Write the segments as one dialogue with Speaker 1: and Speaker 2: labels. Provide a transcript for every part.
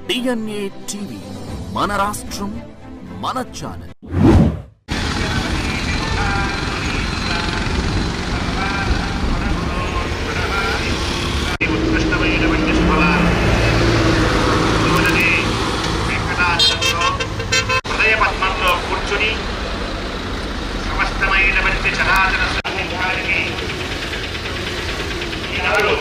Speaker 1: DNA TV మన రాష్ట్రం మన ఛానల్.
Speaker 2: ఉత్కృష్టమైనటువంటి స్థలాలు వెంకటాచలంలో హృదయ పద్మంలో కూర్చుని సమస్తమైనటువంటి చరాచర సన్నిధానికి ఈనాడు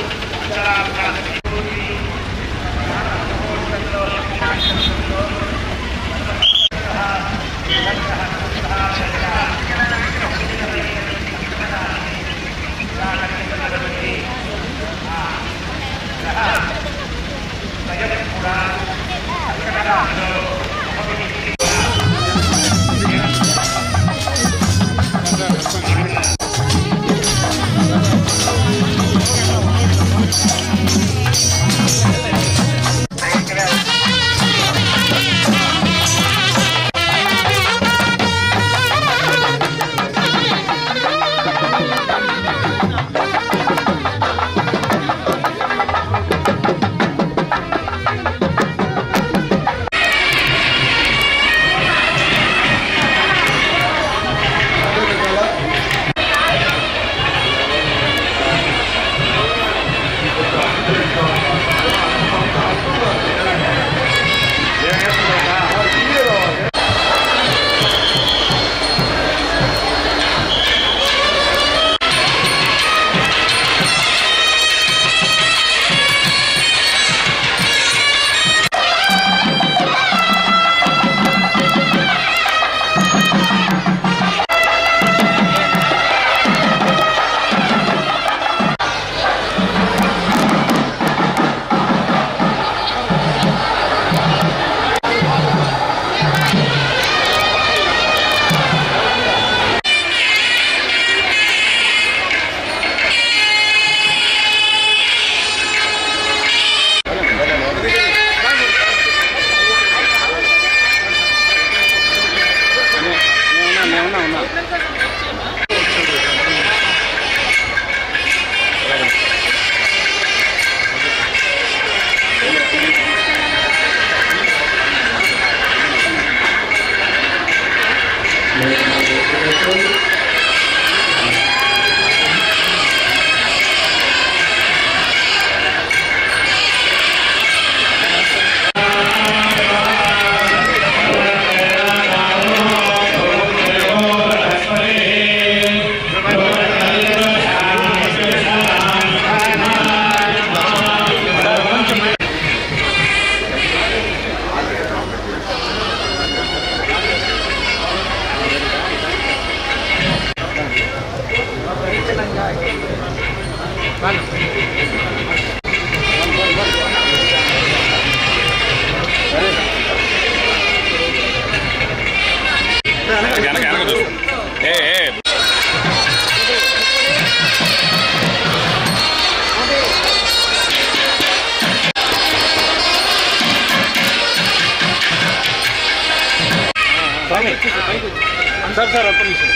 Speaker 3: సార్ ఒక్క నిమిషం.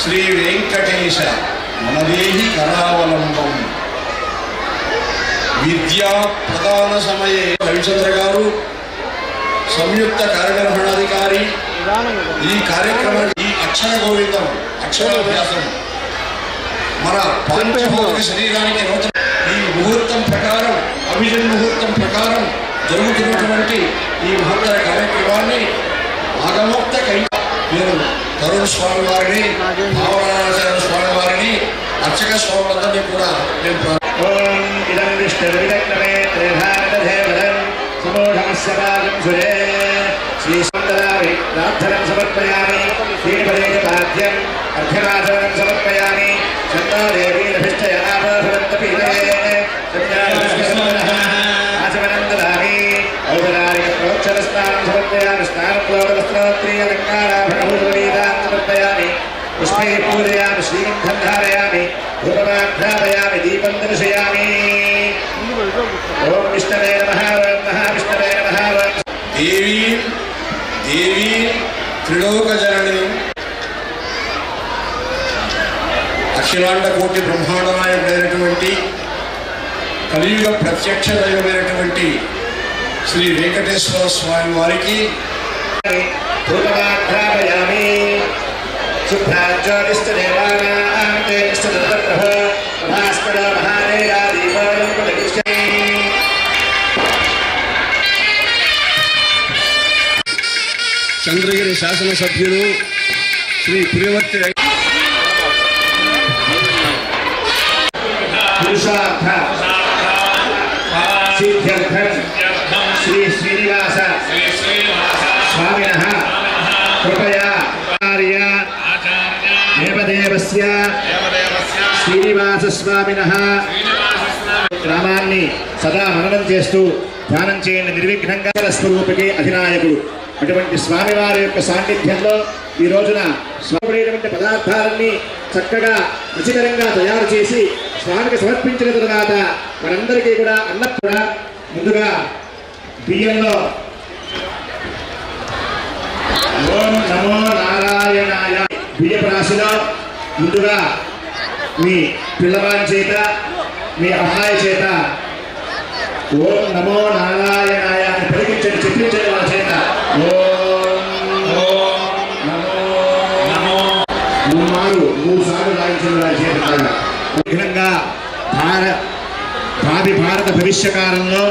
Speaker 4: శ్రీ వెంకటేశ మనదేహి కరావలంబం. విద్యా ప్రధాన సమయే రవిచంద్ర గారు సంయుక్త కార్యనిర్వహణాధికారి ఈ కార్యక్రమాన్ని ఈ అక్షర గోవిందం అక్షరాభ్యాసం మన పంచభౌతిక శరీరానికి ఈ ముహూర్తం ప్రకారం అభిజన్ ముహూర్తం ప్రకారం జరుగుతున్నటువంటి ఈ మహత్తర కార్యక్రమాన్ని ఆగమోక్త నేను తరుణ్ స్వామి వారిని భావనాచార్య స్వామి వారిని అర్చక స్వాములందరినీ కూడా నేను
Speaker 2: सम्मोढमस्यराजं सुरे श्रीसुन्दरामि प्रार्थनं समर्पयामि श्रीपदेशपाद्यम् अर्घ्यमाचरणं समर्पयामि आचमनन्ददामि औपचारिकप्रोक्षरस्नानं समर्पयामि स्नानप्रोगवस्त्रोत्रीयलङ्काराभरणभूषणीतान् समर्पयामि पुष्पैः पूजयामि श्रीगन्धं धारयामि धूपमाघ्रापयामि दीपं दर्शयामि ॐ विष्णवे नमः महाविष्णवे नमः
Speaker 4: देवी त्रिलोकजननी అఖిలాండ కోటి బ్రహ్మాండనాయకుడైనటువంటి కలియుగ ప్రత్యక్ష దైవమైనటువంటి శ్రీ వెంకటేశ్వర స్వామి వారికి
Speaker 2: ధూపమాఘ్రాపయామి శుభ్రాజ్యోతిష్టదేవానాం తే నిష్టదత్తప్రభ భాస్కర మహానేయాదీపాలం ప్రతిష్ఠే
Speaker 4: చంద్రగిరి శాసనసభ్యులు శ్రీ పులివర్తి
Speaker 2: పురుషార్థ సిద్ధ్యర్థం శ్రీ శ్రీనివాస స్వామినః కృపయా ఆచార్య దేవదేవస్య శ్రీనివాస స్వామినః గ్రామాన్ని సదా మననం చేస్తూ ధ్యానం చేయండి. నిర్విఘ్నంగా స్వరూపికి అధినాయకుడు అటువంటి స్వామివారి యొక్క సాన్నిధ్యంలో ఈ రోజున స్వామిటువంటి పదార్థాలన్నీ చక్కగా రుచికరంగా తయారు చేసి స్వామికి సమర్పించిన తరువాత మనందరికీ కూడా అన్నప్పుడు ముందుగా బియ్యంలో ఓం నమో నారాయణాయ బియ్యపు రాశిలో ముందుగా మీ పిల్లవాడి చేత మీ అమ్మాయి చేత ఓం నమో నారాయణాయ అని పలికించండి, చెప్పించండి వాళ్ళ చేత. మూడు సార్లు రాయించిన వాళ్ళ చేత విధంగా భారత భవిష్యకాలంలో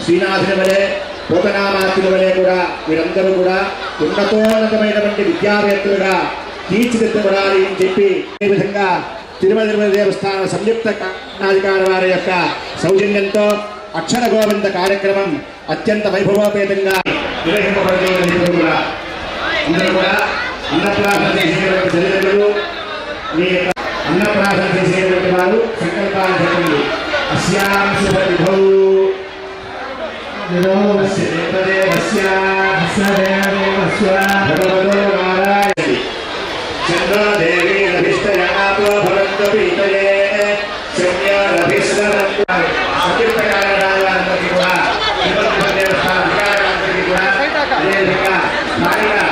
Speaker 2: శ్రీనాథుని వలె పోతనామాతుల వలె కూడా వీరందరూ కూడా ఉన్నతోన్నతమైనటువంటి విద్యావేత్తలుగా తీర్చిదిద్దబడాలి అని చెప్పి ఈ విధంగా తిరుమల దేవస్థాన సంయుక్త కర్ణాధికారి వారి యొక్క సౌజన్యంతో అక్షర గోవింద కార్యక్రమం అత్యంత వైభవోపేతంగా నిర్వహింపబడుతుంది. అందరూ కూడా అన్నప్రాసన చేసేటువంటి తల్లిదండ్రులు మీ యొక్క అన్నప్రాసన చేసేటువంటి వారు సంకల్పాలు చెప్పండి. అస్యాం శుభవిధౌ భగవతో నారాయణ చంద్ర దేవి రభిష్టయాతో భవంతు పీతయే సంకీర్తకారులందరికీ కూడా దేవస్థాన అధికారులందరికీ కూడా అదేవిధంగా భారీగా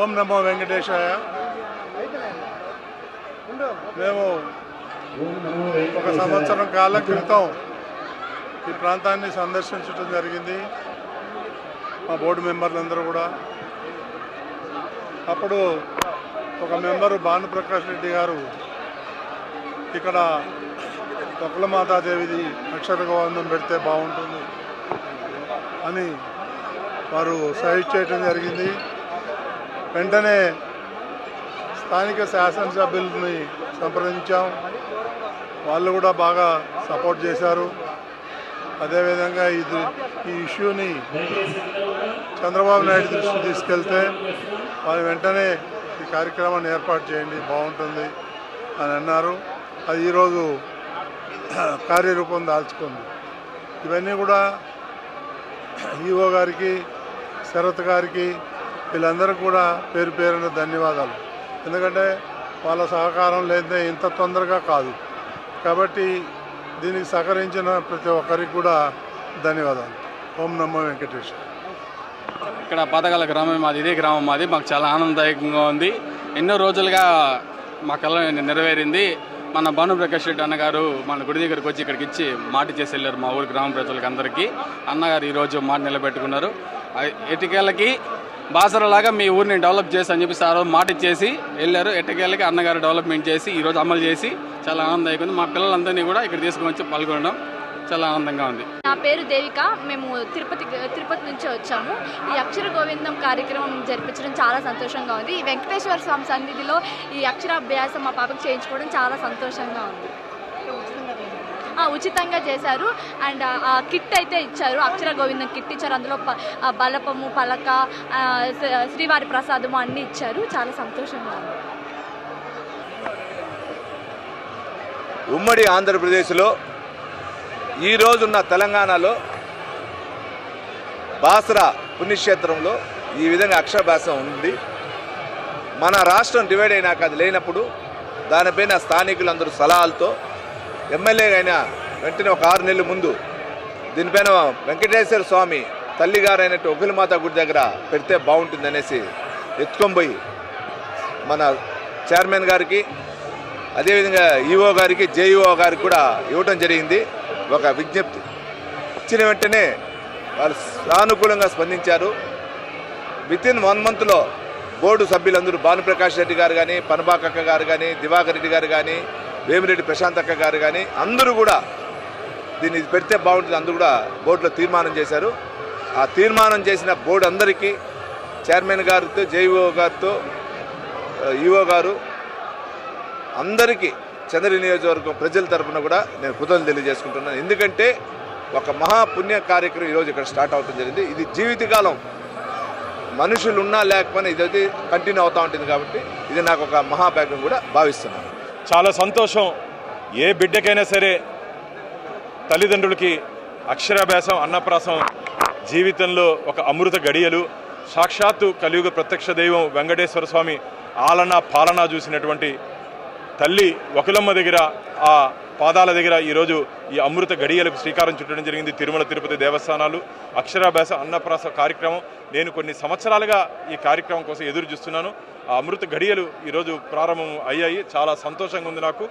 Speaker 3: ఓం నమో వెంకటేశాయ. మేము ఒక సంవత్సరం కాలం క్రితం ఈ ప్రాంతాన్ని సందర్శించడం జరిగింది, మా బోర్డు మెంబర్లందరూ కూడా. అప్పుడు ఒక మెంబరు భానుప్రకాష్ రెడ్డి గారు ఇక్కడ తొక్కలమాతాదేవిది అక్షర గోవిందం పెడితే బాగుంటుంది అని వారు సజెస్ట్ చేయడం జరిగింది. వెంటనే స్థానిక శాసనసభ్యులని సంప్రదించాం, వాళ్ళు కూడా బాగా సపోర్ట్ చేశారు. అదేవిధంగా ఈ ఇష్యూని చంద్రబాబు నాయుడు దృష్టికి తీసుకెళ్తే వాళ్ళు వెంటనే ఈ కార్యక్రమాన్ని ఏర్పాటు చేయండి బాగుంటుంది అని అన్నారు. అది ఈరోజు కార్యరూపం దాల్చుకుంది. ఇవన్నీ కూడా ఈఓ గారికి, శరత్ గారికి, వీళ్ళందరికీ కూడా పేరు పేరున ధన్యవాదాలు. ఎందుకంటే వాళ్ళ సహకారం లేదే ఇంత తొందరగా కాదు. కాబట్టి దీనికి సహకరించిన ప్రతి ఒక్కరికి కూడా ధన్యవాదాలు. ఓం నమో వెంకటేష్.
Speaker 5: ఇక్కడ పాతకాల గ్రామం మాది, ఇదే గ్రామం మాది. మాకు చాలా ఆనందదాయకంగా ఉంది. ఎన్నో రోజులుగా మా కళ నెరవేరింది. మన భానుప్రకాష్ రెడ్డి అన్నగారు మన గుడి దగ్గరికి వచ్చి ఇక్కడికి ఇచ్చి మాట చేసి వెళ్ళారు మా ఊరి గ్రామ ప్రజలకు అందరికీ. అన్నగారు ఈరోజు మాట నిలబెట్టుకున్నారు. ఎటికేళ్ళకి బాసరలాగా మీ ఊరిని డెవలప్ చేసి అని చెప్పి సార్ మాట ఇచ్చేసి వెళ్ళారు. ఎట్టకేళ్ళకి అన్నగారు డెవలప్మెంట్ చేసి ఈరోజు అమలు చేసి చాలా ఆనందంగా ఉంది. మా పిల్లలందరినీ కూడా ఇక్కడ తీసుకుని పాల్గొనడం చాలా ఆనందంగా ఉంది.
Speaker 6: నా పేరు దేవిక. మేము తిరుపతి నుంచి వచ్చాము. ఈ అక్షర గోవిందం కార్యక్రమం జరిపించడం చాలా సంతోషంగా ఉంది. ఈ వెంకటేశ్వర స్వామి సన్నిధిలో ఈ అక్షరాభ్యాసం మా పాపకు చేయించుకోవడం చాలా సంతోషంగా ఉంది. ఉచితంగా చేశారు. అండ్ ఆ కిట్ అయితే ఇచ్చారు, అక్షర గోవిందం కిట్ ఇచ్చారు. అందులో బలపము, పలక, శ్రీవారి ప్రసాదము అన్నీ ఇచ్చారు. చాలా సంతోషంగా ఉంది.
Speaker 7: ఉమ్మడి ఆంధ్రప్రదేశ్లో ఈరోజున్న తెలంగాణలో బాసర పుణ్యక్షేత్రంలో ఈ విధంగా అక్షరాభ్యాసం ఉంది. మన రాష్ట్రం డివైడ్ అయినాక అది లేనప్పుడు దానిపైన స్థానికులందరూ సలహాలతో ఎమ్మెల్యే అయిన వెంటనే ఒక 6 నెలల ముందు దీనిపైన వెంకటేశ్వర స్వామి తల్లిగారైనట్టు ఒకులమాత గుడి దగ్గర పెడితే బాగుంటుంది అనేసి ఎత్తుకొని పోయి మన చైర్మన్ గారికి, అదేవిధంగా ఈఓ గారికి, జేఈఓ గారికి కూడా ఇవ్వటం జరిగింది. ఒక విజ్ఞప్తి ఇచ్చిన వెంటనే వాళ్ళు సానుకూలంగా స్పందించారు. వితిన్ 1 మంత్లో బోర్డు సభ్యులందరూ భానుప్రకాష్ రెడ్డి గారు కానీ, పనబాకక్క గారు కానీ, దివాకర్ రెడ్డి గారు కానీ, వేమిరెడ్డి ప్రశాంత్ అక్క గారు కానీ అందరూ కూడా దీన్ని పెడితే బాగుంటుంది అందరూ కూడా బోర్డులో తీర్మానం చేశారు. ఆ తీర్మానం చేసిన బోర్డు అందరికీ చైర్మన్ గారితో, జేఈఓ గారితో, ఈఓ గారు అందరికీ చంద్రగిరి నియోజకవర్గం ప్రజల తరఫున కూడా నేను కృతజ్ఞతలు తెలియజేసుకుంటున్నాను. ఎందుకంటే ఒక మహాపుణ్య కార్యక్రమం ఈరోజు ఇక్కడ స్టార్ట్ అవడం జరిగింది. ఇది జీవితకాలం మనుషులు ఉన్నా లేకపోయినా ఇదైతే కంటిన్యూ అవుతూ ఉంటుంది. కాబట్టి ఇది నాకు ఒక మహాభాగ్యం కూడా భావిస్తున్నాను.
Speaker 8: చాలా సంతోషం. ఏ బిడ్డకైనా సరే తల్లిదండ్రులకి అక్షరాభ్యాసం, అన్నప్రాసం జీవితంలో ఒక అమృత గడియలు. సాక్షాత్తు కలియుగ ప్రత్యక్ష దైవం వెంకటేశ్వర స్వామి ఆలన పాలన చూసినటువంటి తల్లి ఒకులమ్మ దగ్గర, ఆ పాదాల దగ్గర ఈరోజు ఈ అమృత గడియలకు శ్రీకారం చుట్టడం జరిగింది. తిరుమల తిరుపతి దేవస్థానాలు అక్షరాభ్యాస అన్నప్రాస కార్యక్రమం. నేను కొన్ని సంవత్సరాలుగా ఈ కార్యక్రమం కోసం ఎదురు చూస్తున్నాను. ఆ అమృత గడియలు ఈరోజు ప్రారంభం అయ్యాయి. చాలా సంతోషంగా ఉంది నాకు.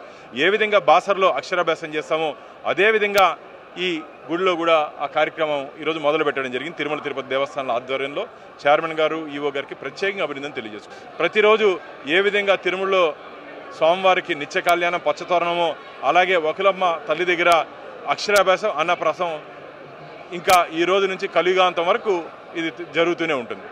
Speaker 8: ఏ విధంగా బాసర్లో అక్షరాభ్యాసం చేస్తామో అదేవిధంగా ఈ గుడిలో కూడా ఆ కార్యక్రమం ఈరోజు మొదలు పెట్టడం జరిగింది. తిరుమల తిరుపతి దేవస్థానాల ఆధ్వర్యంలో చైర్మన్ గారు, ఈఓ గారికి ప్రత్యేకంగా అభినందన తెలియజేసుకుంటారు. ప్రతిరోజు ఏ విధంగా తిరుమలలో స్వామివారికి నిత్య కళ్యాణం, పచ్చతోరణము, అలాగే ఒకులమ్మ తల్లి దగ్గర అక్షరాభ్యాసం, అన్నప్రాసం ఇంకా ఈ రోజు నుంచి కలియుగాంతం వరకు ఇది జరుగుతూనే ఉంటుంది.